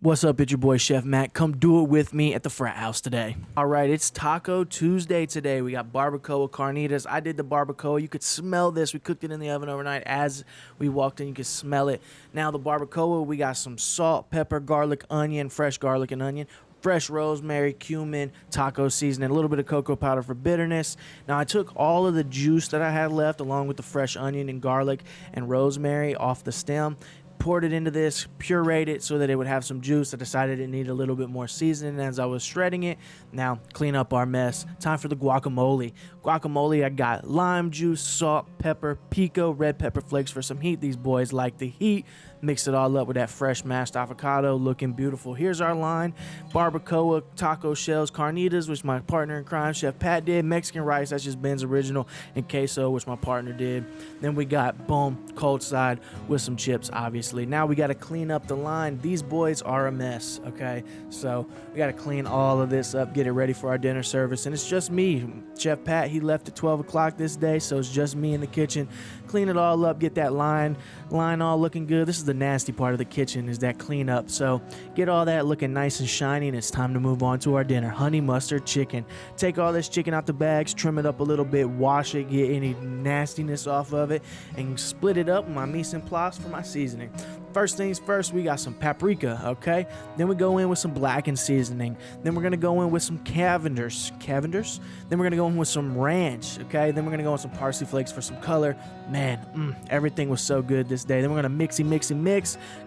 What's up, it's your boy Chef Mac. Come do it with me at the Frat House today. All right, it's Taco Tuesday today. We got barbacoa carnitas. I did the barbacoa. You could smell this. We cooked it in the oven overnight. As we walked in, you could smell it. Now the barbacoa, we got some salt, pepper, garlic, onion, fresh garlic and onion, fresh rosemary, cumin, taco seasoning, a little bit of cocoa powder for bitterness. Now I took all of the juice that I had left along with the fresh onion and garlic and rosemary off the stem, poured it into this, pureed it so that it would have some juice. I decided it needed a little bit more seasoning as I was shredding it. Now, clean up our mess. Time for the guacamole. Guacamole, I got lime juice, salt, pepper, pico, red pepper flakes for some heat. These boys like the heat. Mix it all up with that fresh mashed avocado, looking beautiful. Here's our line: barbacoa, taco shells, carnitas, which my partner in crime, Chef Pat, did. Mexican rice, that's just Ben's original, and queso, which my partner did. Then we got, boom, cold side with some chips, obviously. Now we got to clean up the line. These boys are a mess, okay? So we got to clean all of this up, get it ready for our dinner service. And it's just me. Chef Pat, he left at 12 o'clock this day, so it's just me in the kitchen. Clean it all up, get that line all looking good. This is the nasty part of the kitchen, is that cleanup. So get all that looking nice and shiny, and it's time to move on to our dinner. Honey mustard chicken. Take all this chicken out the bags, trim it up a little bit, wash it, get any nastiness off of it, and split it up with my mise en place for my seasoning. First things first, we got some paprika, okay? Then we go in with some blackened seasoning. Then we're gonna go in with some Cavenders. Then we're gonna go in with some ranch, okay? Then we're gonna go in some parsley flakes for some color. Man, everything was so good this day. Then we're gonna mix,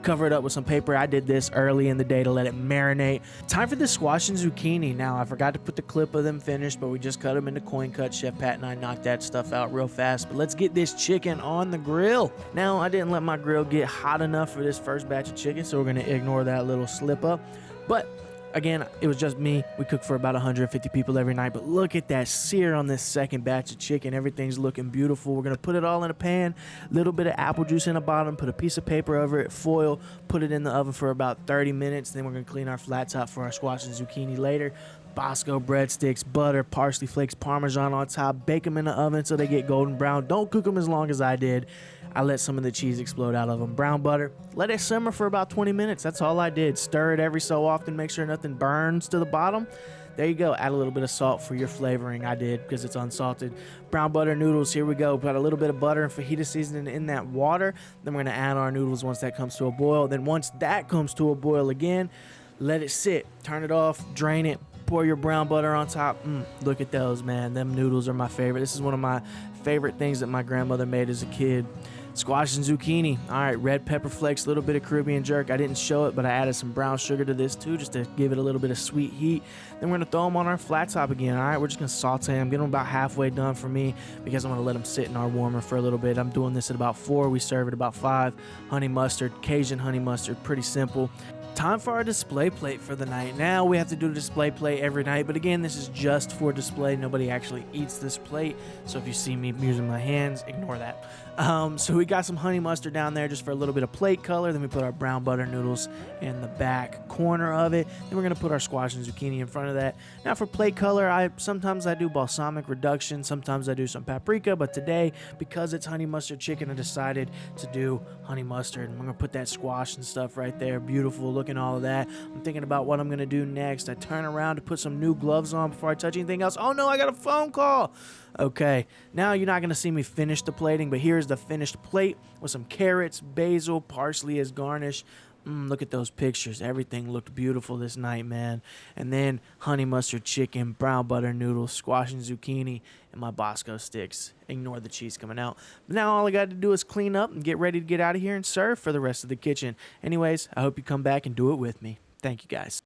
cover it up with some paper. I did this early in the day to let it marinate. Time for the squash and zucchini. Now, I forgot to put the clip of them finished, but we just cut them into coin cuts. Chef Pat and I knocked that stuff out real fast. But let's get this chicken on the grill. Now, I didn't let my grill get hot enough for this first batch of chicken, so we're gonna ignore that little slip up. But again, it was just me. We cook for about 150 people every night, but look at that sear on this second batch of chicken. Everything's looking beautiful. We're gonna put it all in a pan, little bit of apple juice in the bottom, put a piece of paper over it, foil, put it in the oven for about 30 minutes. Then we're gonna clean our flat top for our squash and zucchini later. Bosco breadsticks, butter, parsley flakes, Parmesan on top. Bake them in the oven until they get golden brown. Don't cook them as long as I did. I let some of the cheese explode out of them. Brown butter, let it simmer for about 20 minutes. That's all I did. Stir it every so often, make sure nothing burns to the bottom. There you go. Add a little bit of salt for your flavoring. I did, because it's unsalted. Brown butter noodles. Here we go. Put a little bit of butter and fajita seasoning in that water. Then we're going to add our noodles once that comes to a boil. Then once that comes to a boil again, let it sit. Turn it off. Drain it. Pour your brown butter on top. Look at those, man. Them noodles are my favorite. This is one of my favorite things that my grandmother made as a kid. Squash and zucchini. All right, red pepper flakes, a little bit of Caribbean jerk. I didn't show it, but I added some brown sugar to this too, just to give it a little bit of sweet heat. Then we're gonna throw them on our flat top again. All right, we're just gonna saute them, get them about halfway done for me, because I'm gonna let them sit in our warmer for a little bit. I'm doing this at about 4. We serve at about 5. Honey mustard, Cajun honey mustard, pretty simple. Time for our display plate for the night. Now we have to do a display plate every night, but again, this is just for display. Nobody actually eats this plate, so if you see me using my hands, ignore that. So we got some honey mustard down there just for a little bit of plate color. Then we put our brown butter noodles in the back corner of it. Then we're gonna put our squash and zucchini in front of that. Now for plate color, sometimes I do balsamic reduction, sometimes I do some paprika, but today, because it's honey mustard chicken, I decided to do honey mustard. And I'm gonna put that squash and stuff right there. Beautiful looking, all of that. I'm thinking about what I'm gonna do next. I turn around to put some new gloves on before I touch anything else. Oh no, I got a phone call. Okay, now you're not gonna see me finish the plating, but here's the finished plate with some carrots, basil, parsley as garnish. Look at those pictures. Everything looked beautiful this night, man. And then honey mustard chicken, brown butter noodles, squash and zucchini, and my Bosco sticks. Ignore the cheese coming out. But now all I got to do is clean up and get ready to get out of here and serve for the rest of the kitchen. Anyways, I hope you come back and do it with me. Thank you, guys.